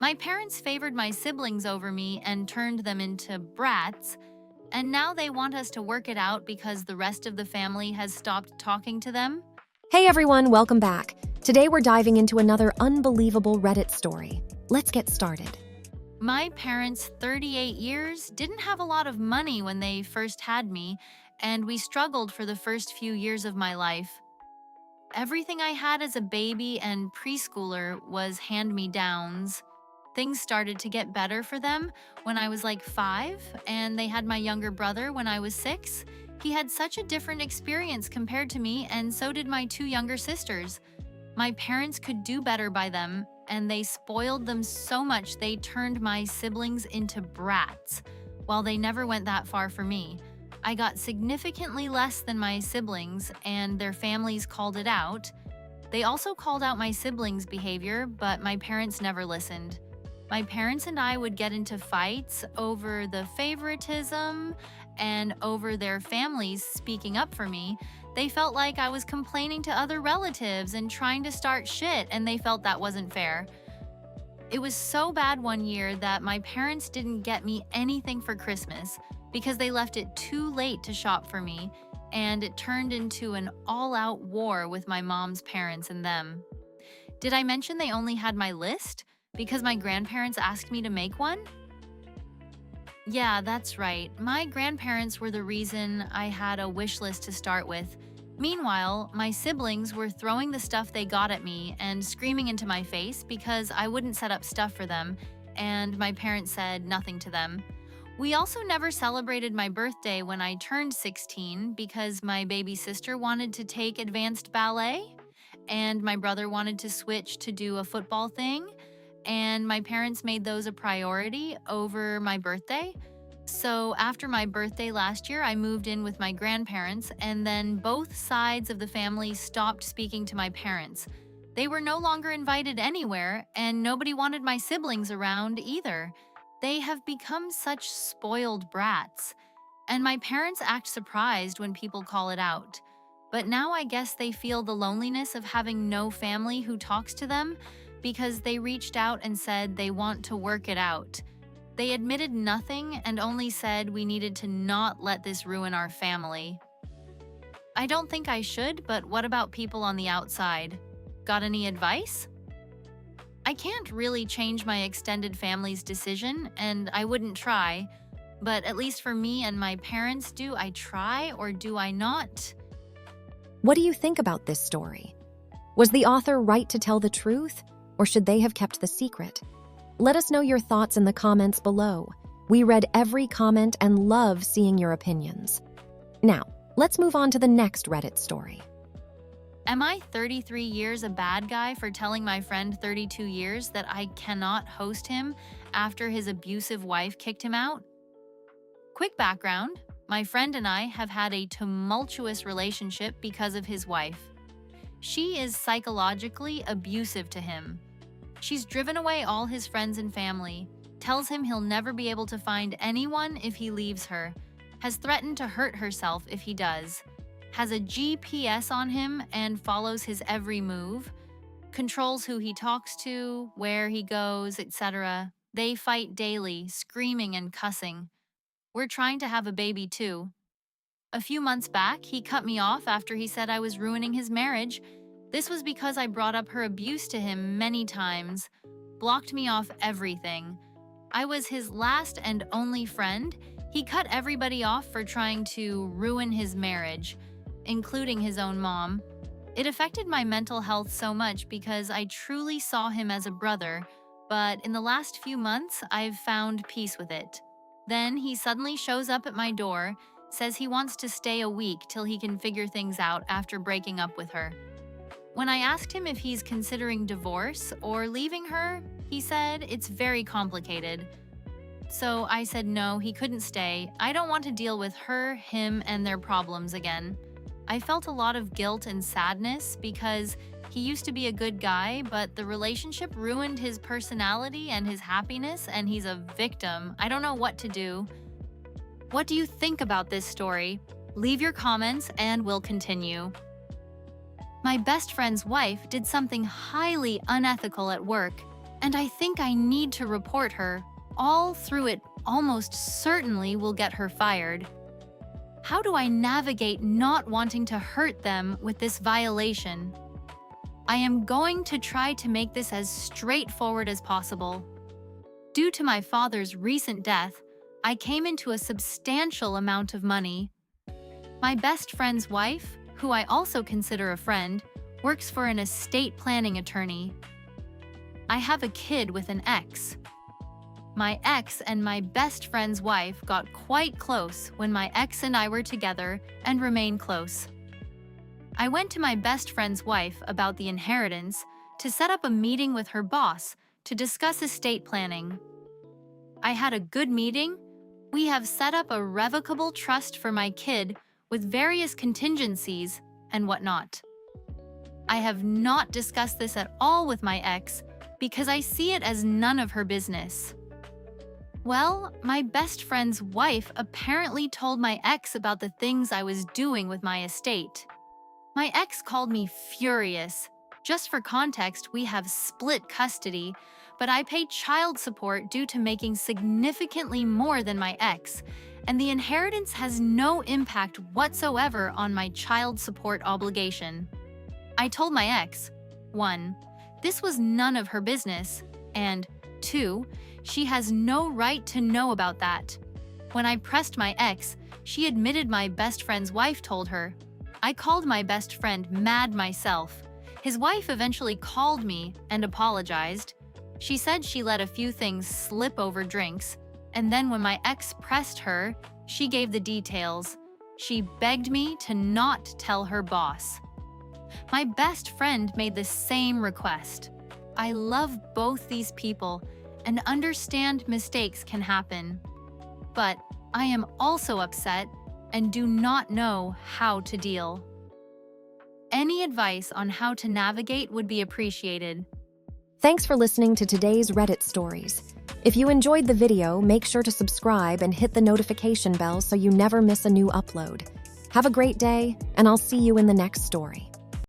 My parents favored my siblings over me and turned them into brats, and now they want us to work it out because the rest of the family has stopped talking to them. Hey everyone, welcome back. Today we're diving into another unbelievable Reddit story. Let's get started. My parents, 38 years, didn't have a lot of money when they first had me, and we struggled for the first few years of my life. Everything I had as a baby and preschooler was hand-me-downs. Things started to get better for them when I was like 5, and they had my younger brother when I was 6. He had such a different experience compared to me, and so did my 2 younger sisters. My parents could do better by them, and they spoiled them so much they turned my siblings into brats, while they never went that far for me. I got significantly less than my siblings, and their families called it out. They also called out my siblings' behavior, but my parents never listened. My parents and I would get into fights over the favoritism and over their families speaking up for me. They felt like I was complaining to other relatives and trying to start shit, and they felt that wasn't fair. It was so bad one year that my parents didn't get me anything for Christmas because they left it too late to shop for me, and it turned into an all-out war with my mom's parents and them. Did I mention they only had my list because my grandparents asked me to make one? Yeah, that's right. My grandparents were the reason I had a wish list to start with. Meanwhile, my siblings were throwing the stuff they got at me and screaming into my face because I wouldn't set up stuff for them, and my parents said nothing to them. We also never celebrated my birthday when I turned 16 because my baby sister wanted to take advanced ballet, and my brother wanted to switch to do a football thing, and my parents made those a priority over my birthday. So after my birthday last year, I moved in with my grandparents, and then both sides of the family stopped speaking to my parents. They were no longer invited anywhere, and nobody wanted my siblings around either. They have become such spoiled brats. And my parents act surprised when people call it out. But now I guess they feel the loneliness of having no family who talks to them because they reached out and said they want to work it out. They admitted nothing and only said we needed to not let this ruin our family. I don't think I should, but what about people on the outside? Got any advice? I can't really change my extended family's decision, and I wouldn't try. But at least for me and my parents, do I try or do I not? What do you think about this story? Was the author right to tell the truth, or should they have kept the secret? Let us know your thoughts in the comments below. We read every comment and love seeing your opinions. Now, let's move on to the next Reddit story. Am I 33 years a bad guy for telling my friend 32 years that I cannot host him after his abusive wife kicked him out? Quick background, my friend and I have had a tumultuous relationship because of his wife. She is psychologically abusive to him. She's driven away all his friends and family, tells him he'll never be able to find anyone if he leaves her, has threatened to hurt herself if he does, has a GPS on him and follows his every move, controls who he talks to, where he goes, etc. They fight daily, screaming and cussing. We're trying to have a baby too. A few months back, he cut me off after he said I was ruining his marriage. This was because I brought up her abuse to him many times, blocked me off everything. I was his last and only friend. He cut everybody off for trying to ruin his marriage, including his own mom. It affected my mental health so much because I truly saw him as a brother, but in the last few months, I've found peace with it. Then he suddenly shows up at my door, says he wants to stay a week till he can figure things out after breaking up with her. When I asked him if he's considering divorce or leaving her, he said it's very complicated. So I said no, he couldn't stay. I don't want to deal with her, him, and their problems again. I felt a lot of guilt and sadness because he used to be a good guy, but the relationship ruined his personality and his happiness, and he's a victim. I don't know what to do. What do you think about this story? Leave your comments and we'll continue. My best friend's wife did something highly unethical at work. and I think I need to report her. All through it almost certainly will get her fired. How do I navigate not wanting to hurt them with this violation? I am going to try to make this as straightforward as possible. Due to my father's recent death, I came into a substantial amount of money. My best friend's wife, who I also consider a friend, works for an estate planning attorney. I have a kid with an ex. My ex and my best friend's wife got quite close when my ex and I were together and remain close. I went to my best friend's wife about the inheritance to set up a meeting with her boss to discuss estate planning. I had a good meeting. We have set up a revocable trust for my kid with various contingencies and whatnot. I have not discussed this at all with my ex because I see it as none of her business. Well, my best friend's wife apparently told my ex about the things I was doing with my estate. My ex called me furious. Just for context, we have split custody, but I pay child support due to making significantly more than my ex, and the inheritance has no impact whatsoever on my child support obligation. I told my ex, 1. This was none of her business, and 2. She has no right to know about that. When I pressed my ex, she admitted my best friend's wife told her. I called my best friend mad myself. His wife eventually called me and apologized. She said she let a few things slip over drinks, and then when my ex pressed her, she gave the details. She begged me to not tell her boss. My best friend made the same request. I love both these people and understand mistakes can happen. But I am also upset and do not know how to deal. Any advice on how to navigate would be appreciated. Thanks for listening to today's Reddit stories. If you enjoyed the video, make sure to subscribe and hit the notification bell so you never miss a new upload. Have a great day, and I'll see you in the next story.